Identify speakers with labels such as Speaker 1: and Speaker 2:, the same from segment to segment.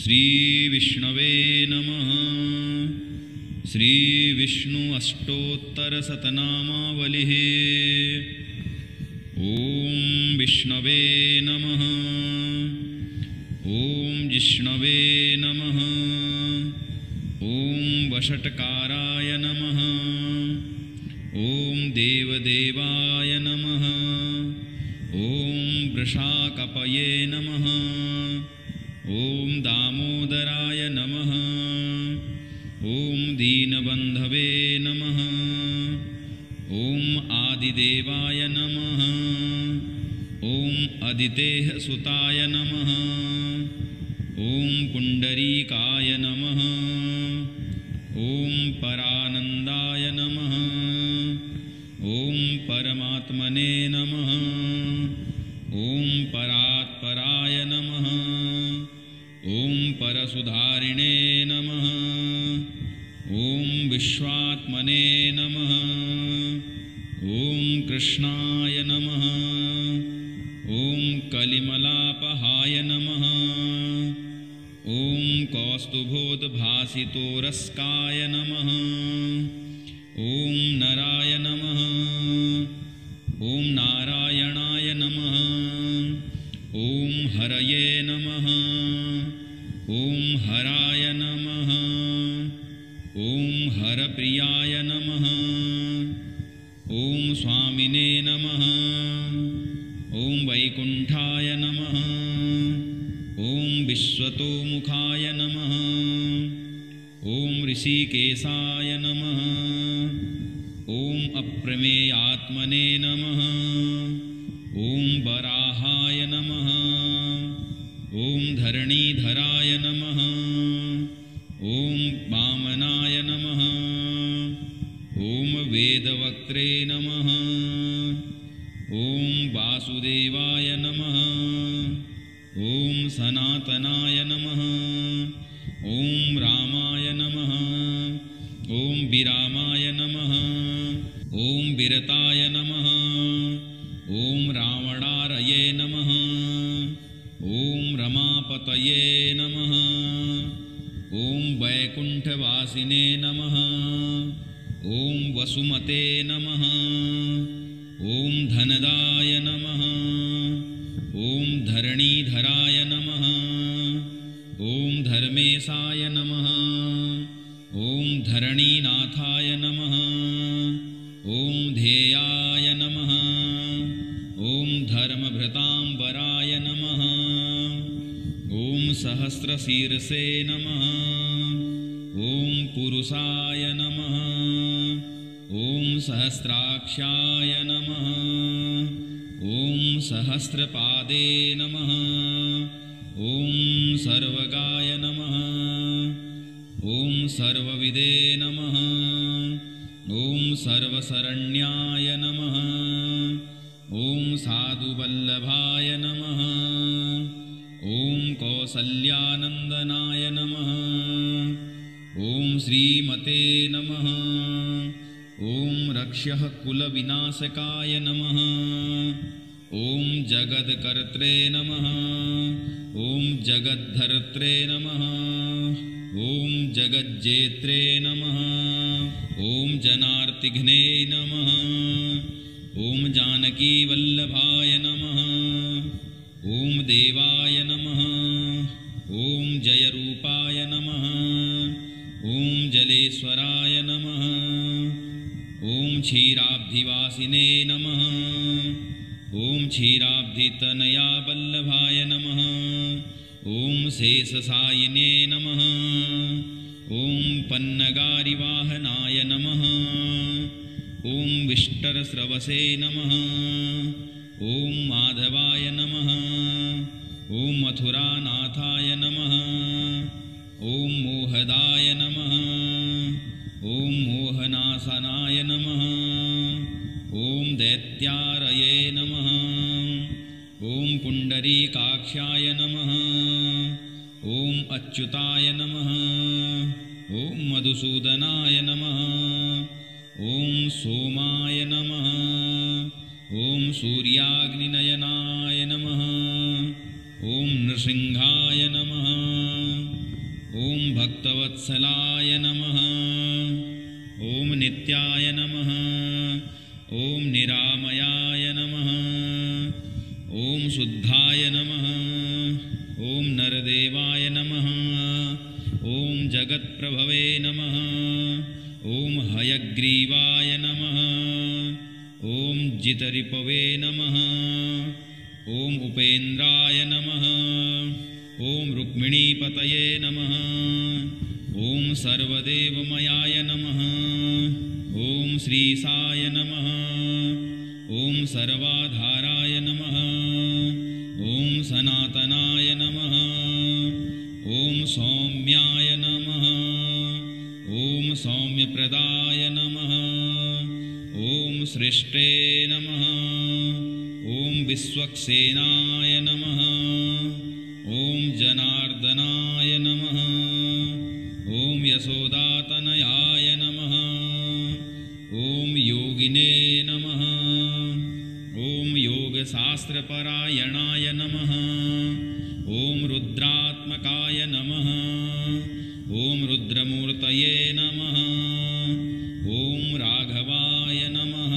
Speaker 1: श्रीविष्णवे नमः। श्रीविष्णु अष्टोत्तरशतनामावलिः। ॐ विष्णवे नमः। ॐ जिष्णवे नमः। ॐ वषट्काराय नमः। ॐ देवदेवाय नमः। ॐ वृषाकपये नमः। ॐ दामोदराय नमः। ॐ दीनबन्धवे नमः। ॐ आदिदेवाय नमः। ॐ अदितेहसुताय नमः। ॐ पुण्डरीकाय नमः। ॐ परानन्दाय नमः। ॐ परमात्मने नमः। ॐ परात्पराय नमः। ॐ परसुधारिणे नमः। ॐ विश्वात्मने नमः। ॐ कृष्णाय नमः। ॐ कलिमलापहाय नमः। ॐ कौस्तुभोद्भासितोरस्काय नमः। ॐ नराय नमः। ॐ नारायणाय नमः। ॐ हरये नमः। ॐ हराय नमः। ॐ हरप्रियाय नमः। ॐ स्वामिने नमः। ॐ वैकुण्ठाय नमः। ॐ विश्वतोमुखाय नमः। ॐ ऋषिकेशाय नमः। ॐ अप्रमेयात्मने नमः। ॐ वराहाय नमः। ॐ धरणीधराय नमः। ॐ वामनाय नमः। ॐ वेदवक्त्रे नमः। ॐ वासुदेवाय नमः। ॐ सनातनाय नमः। ॐ रामाय नमः। ॐ विरामाय नमः। ॐ विरताय नमः। ॐ रावणारये नमः। ॐ रमापतये नमः। ॐ वैकुण्ठवासिने नमः। ॐ वसुमते नमः। ॐ धनदाय नमः। ॐ धरणीधराय नमः। ॐ धर्मेशाय नमः। ॐ धरणीनाथाय नमः। ॐ ध्येयाय नमः। ॐ धर्मभृताम्बराय नमः। ॐ सहस्रशीर्षे नमः। ॐ पुरुषाय नमः। ॐ सहस्राक्षाय नमः। ॐ सहस्रपादे नमः। ॐ सर्वगाय नमः। ॐ सर्वविदे नमः। ॐ सर्वशरण्याय नमः। ॐ साधुवल्लभाय नमः। ॐ कौसल्यानन्दनाय नमः। ॐ श्रीमते नमः। ॐ रक्ष्यः कुलविनाशकाय नमः। ॐ जगत्कर्त्रे नमः। ॐ जगद्धर्त्रे नमः। ॐ जगज्जेत्रे नमः। ॐ जनार्तिघ्ने नमः। ॐ जानकीवल्लभाय नमः। ॐ देवाय नमः। ॐ जयरूपाय नमः। ॐ जलेश्वराय नमः। ॐ क्षीराब्धिवासिने नमः। ॐ क्षीराब्धितनया वल्लभाय नमः। ॐ शेषसायिने नमः। ॐ पन्नगारिवाहनाय नमः। ॐ विष्टरस्रवसे नमः। ॐ माधवाय नमः। ॐ मथुरानाथाय नमः। ॐ मोहदाय नमः। ॐ मोहनाशनाय नमः। ॐ दैत्यारये नमः। ॐ पुण्डरीकाक्षाय नमः। ॐ अच्युताय नमः। ॐ मधुसूदनाय नमः। ॐ सोमाय नमः। ॐ सूर्याग्निनयनाय नमः। ॐ नृसिंहाय नमः। भक्तवत्सलाय नमः। ॐ नित्याय नमः। ॐ निरामयाय नमः। ॐ शुद्धाय नमः। ॐ नरदेवाय नमः। ॐ जगत्प्रभवे नमः। ॐ हयग्रीवाय नमः। ॐ जितरिपवे नमः। ॐ उपेन्द्राय नमः। ॐ रुक्मिणीपतये नमः। ॐ सर्वदेवमयाय नमः। ॐ श्रीसाय नमः। ॐ सर्वाधाराय नमः। ॐ सनातनाय नमः। ॐ सौम्याय नमः। ॐ सौम्यप्रदाय नमः। ॐ सृष्टे नमः। ॐ विश्वक्सेनाय नमः। ॐ जनार्दनाय नमः। ॐ यशोदातनयाय नमः। ॐ योगिने नमः। ॐ योगशास्त्रपरायणाय नमः। ॐ रुद्रात्मकाय नमः। ॐ रुद्रमूर्तये नमः। ॐ राघवाय नमः।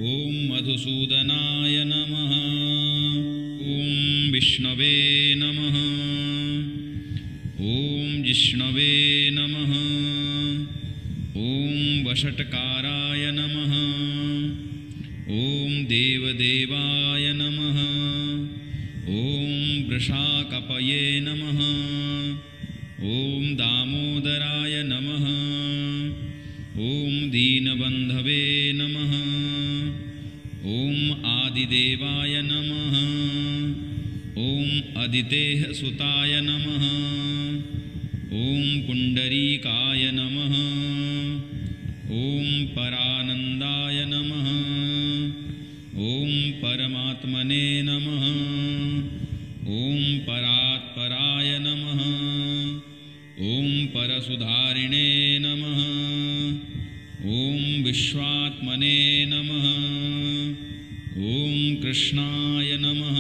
Speaker 1: ॐ मधुसूदनाय नमः। ॐ विष्णवे नमः। ॐ जिष्णवे नमः। ॐ वषट्काराय नमः। ॐ देवदेवाय नमः। ॐ वृषाकपये नमः। ॐ दामोदराय नमः। ॐ दीनबन्धवे नमः। ॐ आदिदेवाय नमः। ॐ अदितेः सुताय नमः। ॐ पुण्डरीकाय नमः। ॐ परानन्दाय नमः। ॐ परमात्मने नमः। ॐ परात्पराय नमः। ॐ परसुधारिणे नमः। ॐ विश्वात्मने नमः। ॐ कृष्णाय नमः।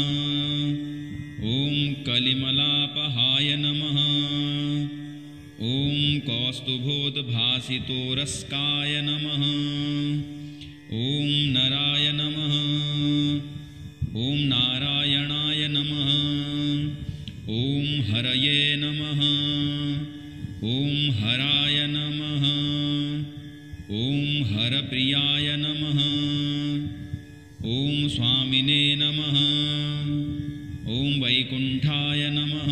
Speaker 1: ॐ कलिमलापहाय नमः। ॐ कौस्तुभोद्भासितोरस्काय नमः। ॐ नराय नमः। ॐ नारायणाय नमः। ॐ हरये नमः। ॐ हराय नमः। ॐ हरप्रियाय नमः। ॐ स्वामिने नमः। ॐ वैकुण्ठाय नमः।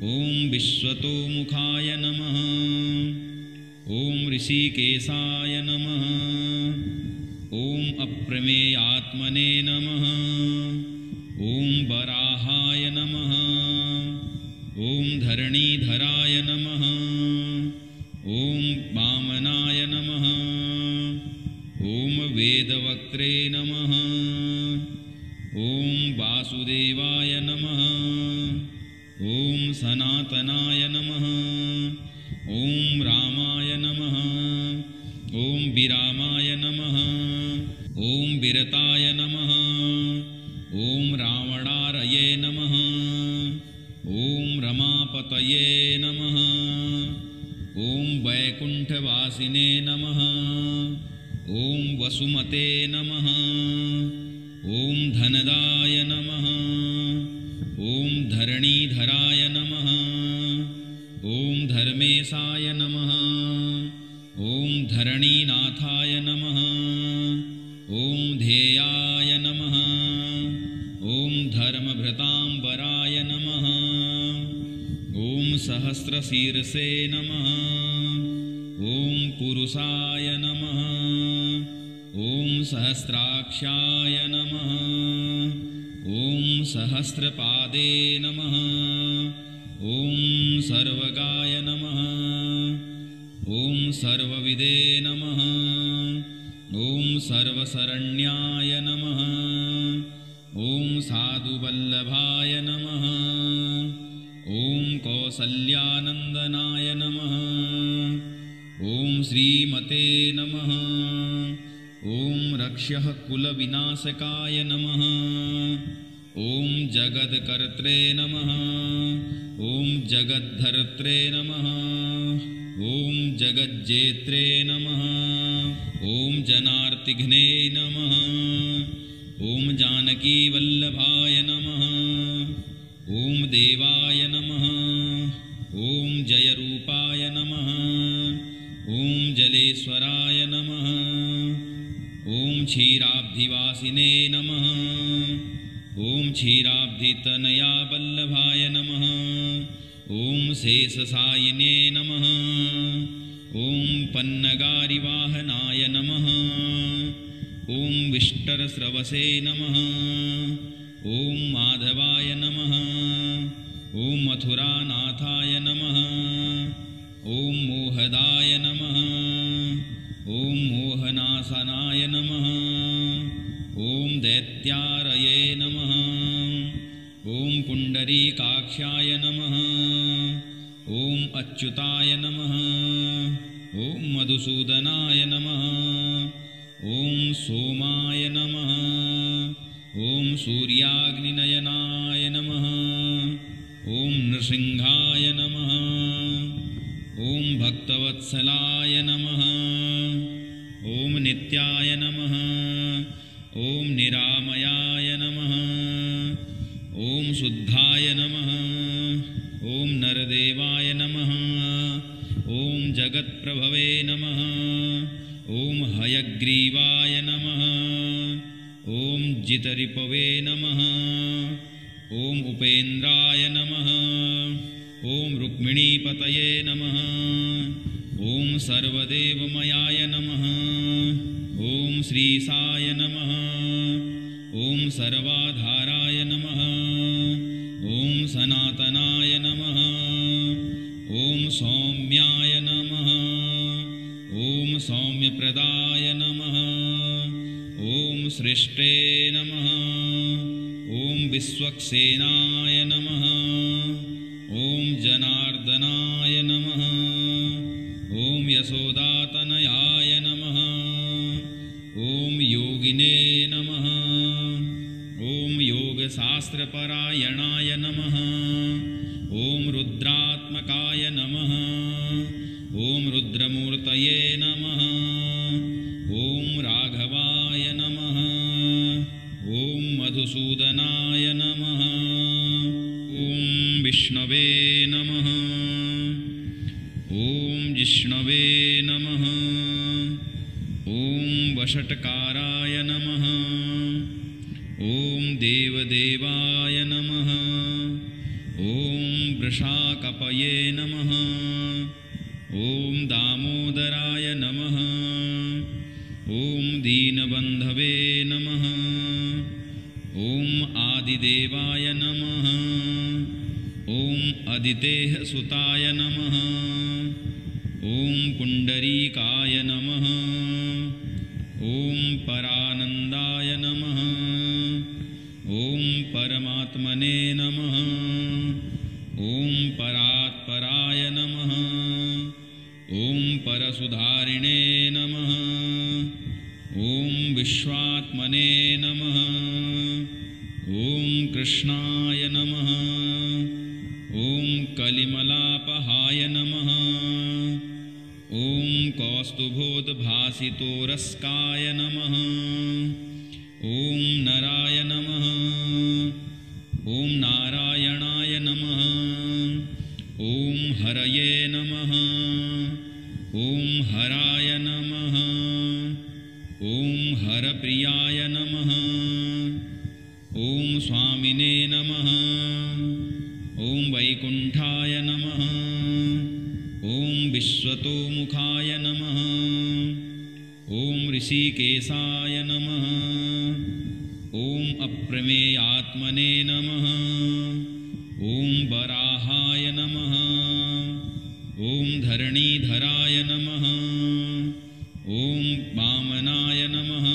Speaker 1: ॐ विश्वतोमुखाय नमः। ॐ ऋषिकेशाय नमः। ॐ अप्रमेयात्मने नमः। ॐ वराहाय नमः। ॐ धरणीधराय नमः। ॐ वामनाय नमः। ॐ वेदवक्त्रे नमः। ॐ वासुदेवाय नमः। ॐ सनातनाय नमः। ॐ रामाय नमः। ॐ विरामाय नमः। ॐ विरताय नमः। ॐ रावणारये नमः। ॐ रमापतये नमः। ॐ वैकुण्ठवासिने नमः। ॐ वसुमते नमः। ॐ धनदाय नमः। ॐ धरणीधराय नमः। ॐ धर्मेशाय नमः। ॐ धरणीनाथाय नमः। ॐ ध्येयाय नमः। ॐ धर्मभृताम्बराय नमः। ॐ सहस्रशीर्षे नमः। ॐ पुरुषाय नमः। ॐ सहस्राक्षाय नमः। ॐ सहस्रपादे नमः। ॐ सर्वगाय नमः। ॐ सर्वविदे नमः। ॐ सर्वशरण्याय नमः। ॐ साधुवल्लभाय नमः। ॐ कौसल्यानन्दनाय नमः। ॐ श्रीमते नमः। ॐ रक्ष्यः कुलविनाशकाय नमः। ॐ जगत्कर्त्रे नमः। ॐ जगद्धर्त्रे नमः। ॐ जगज्जेत्रे नमः। ॐ जनार्तिघ्ने नमः। ॐ जानकीवल्लभाय नमः। ॐ देवाय नमः। ॐ जयरूपाय नमः। ॐ जलेश्वराय नमः। ॐ क्षीराब्धिवासिने नमः। ॐ क्षीराब्धितनया वल्लभाय नमः। ॐ शेषसायिने नमः। ॐ पन्नगारिवाहनाय नमः। ॐ विष्टरस्रवसे नमः। ॐ माधवाय नमः। ॐ मथुरानाथाय नमः। ॐ मोहदाय नमः। ॐ मोहनासनाय नमः। ॐ दैत्यारये नमः। ॐ पुण्डरीकाक्षाय नमः। ॐ अच्युताय नमः। ॐ मधुसूदनाय नमः। ॐ सोमाय नमः। ॐ सूर्याग्निनयनाय नमः। ॐ नृसिंहाय नमः। ॐ भक्तवत्सलाय नमः। ॐ नित्याय नमः। ॐ निरामयाय नमः। ॐ शुद्धाय नमः। ॐ नरदेवाय नमः। ॐ जगत्प्रभवे नमः। ॐ हयग्रीवाय नमः। ॐ जितरिपवे नमः। ॐ उपेन्द्राय नमः। ॐ रुक्मिणीपतये नमः। ॐ सर्वदेवमयाय नमः। ॐ श्रीसाय नमः। ॐ सर्वाधाराय नमः। ॐ सनातनाय नमः। ॐ सौम्याय नमः। ॐ सौम्यप्रदाय नमः। ॐ सृष्टे नमः। ॐ विश्वक्सेनाय नमः। ॐ जनार्दनाय नमः। ॐ यशोदातनयाय नमः। ॐ योगिने नमः। ॐ योगशास्त्रपरायणाय नमः। ॐ रुद्रात्मकाय नमः। ॐ रुद्रमूर्तये नमः। ॐ राघवाय नमः। ॐ मधुसूदनाय नमः। ॐ विष्णवे नमः। ॐ जिष्णवे नमः। ॐ वषट्काराय नमः। ॐ देवदेवाय नमः। ॐ वृषाकपये नमः। ॐ दामोदराय नमः। ॐ दीनबन्धवे नमः। ॐ आदिदेवाय नमः। ॐ अदितेहसुताय नमः। ॐ पुण्डरीकाय नमः। ॐ परानन्दाय नमः। ॐ परमात्मने नमः। ॐ परात्पराय नमः। ॐ परसुधारिणे नमः। ॐ विश्वात्मने नमः। ॐ कृष्णाय नमः। ॐ कलिमलापहाय नमः। ॐ कौस्तुभोद्भासितोरस्काय नमः। ॐ नराय नमः। ॐ नारायणाय नमः। ॐ हरये नमः। ॐ हराय नमः। ॐ हरप्रियाय नमः। ॐ स्वामिने नमः। ॐ वैकुण्ठाय नमः। ॐ विश्वतोमुखाय नमः। ॐ ऋषिकेशाय नमः। ॐ अप्रमेयात्मने नमः। ॐ वराहाय नमः। ॐ धरणीधराय नमः। ॐ वामनाय नमः।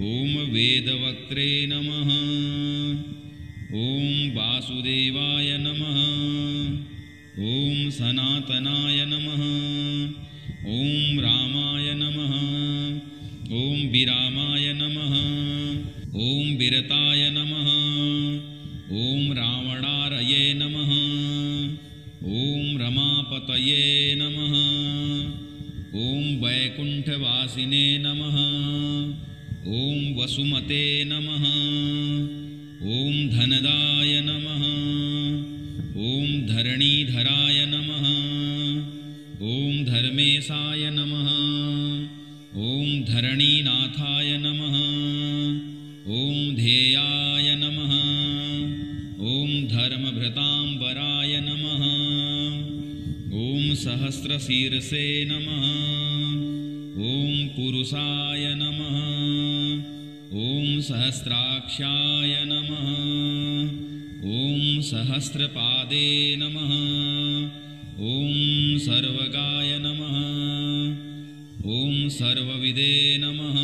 Speaker 1: ॐ वेदवक्त्रे नमः। ॐ वासुदेवाय नमः। ॐ सनातनाय नमः। ॐ रामाय नमः। ॐ विरामाय नमः। ॐ विरताय नमः। ॐ रावणारये नमः। पतये नमः। ॐ वैकुण्ठवासिने नमः। ॐ वसुमते नमः। ॐ धनदाय नमः। ॐ धरणीधराय नमः। ॐ धर्मेशाय नमः। ॐ धरणीनाथाय नमः। ॐ ध्येयाय नमः। ॐ धर्मभृताम्बराय नमः। ॐ सहस्रशीर्षे नमः। ॐ पुरुषाय नमः। ॐ सहस्राक्षाय नमः। ॐ सहस्रपादे नमः। ॐ सर्वगाय नमः। ॐ सर्वविदे नमः।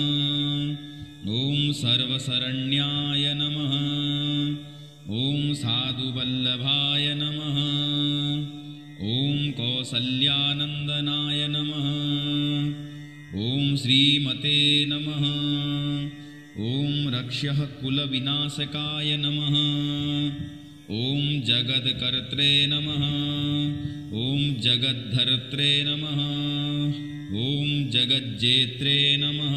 Speaker 1: ॐ सर्वशरण्याय नमः। ॐ साधुवल्लभाय नमः। ॐ कौसल्यानन्दनाय नमः। ॐ श्रीमते नमः। ॐ रक्षः कुलविनाशकाय नमः। ॐ जगत्कर्त्रे नमः। ॐ जगद्धर्त्रे नमः। ॐ जगज्जेत्रे नमः।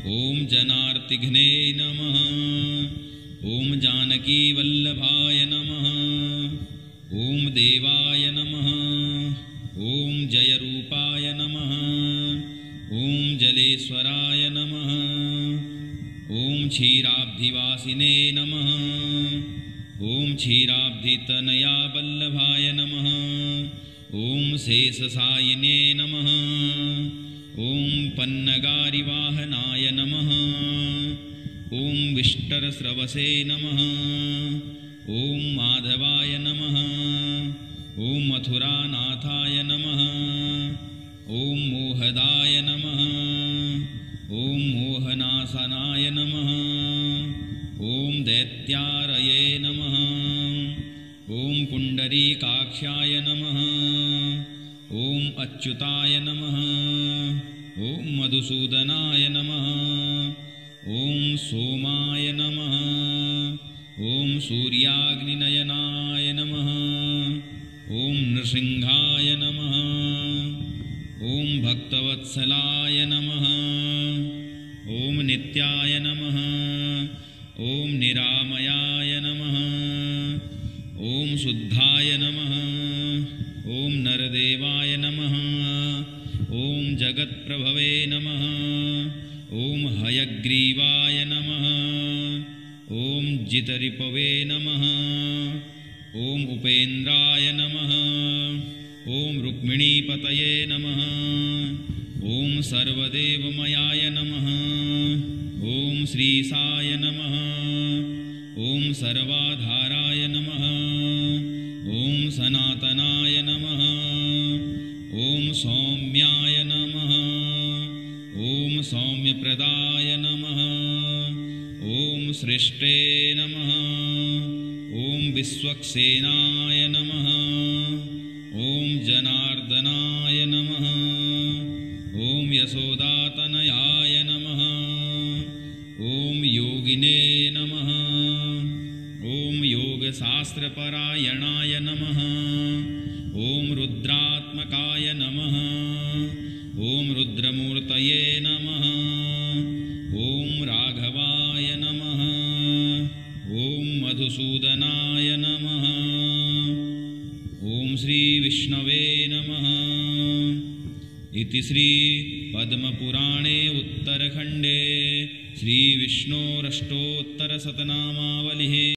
Speaker 1: ॐ जनार्तिघ्ने नमः। ॐ जानकीवल्लभाय नमः। ॐ देवाय नमः। ॐ जयरूपाय नमः। ॐ जलेश्वराय नमः। ॐ क्षीराब्धिवासिने नमः। ॐ क्षीराब्धितनया वल्लभाय नमः। ॐ शेषशायिने नमः। ॐ पन्नगारिवाहनाय नमः। ॐ विष्टरस्रवसे नमः। ॐ माधवाय नमः। ॐ मथुरानाथाय नमः। ॐ मोहदाय नमः। ॐ मोहनाशनाय नमः। ॐ दैत्यारये नमः। ॐ पुण्डरीकाक्षाय नमः। ॐ अच्युताय नमः। ॐ मधुसूदनाय नमः। ॐ सोमाय नमः। ॐ सूर्याग्निनयनाय नमः। ॐ नृसिंहाय नमः। ॐ भक्तवत्सलाय नमः। ॐ नित्याय नमः। ॐ निरामयाय नमः। ॐ शुद्धाय नमः। ॐ नरदेवाय नमः। ॐ जगत्प्रभवे नमः। ॐ हयग्रीवाय नमः। ॐ जितरिपवे नमः। ॐ उपेन्द्राय नमः। ॐ रुक्मिणीपतये नमः। ॐ सर्वदेवमयाय नमः। ॐ श्रीशाय नमः। ॐ सर्वाधाराय नमः। ॐ सनातनाय नमः। ॐ सौम्याय नमः। ॐ सौम्यप्रदाय नमः। ॐ सृष्टे नमः। ॐ विश्वक्सेनाय नमः। ॐ जनार्दनाय नमः। ॐ यशोदातनयाय नमः। ॐ योगिने नमः। ॐ योगशास्त्रपरायणाय नमः। ॐ रुद्रात्मकाय नमः। ॐ रुद्रमूर्तये नमः। ॐ राघवाय नमः। ॐ मधुसूदनाय नमः। ॐ श्रीविष्णवे नमः। इति श्री पद्मपुराणे उत्तरखण्डे श्रीविष्णोरष्टोत्तरशतनामावलिः।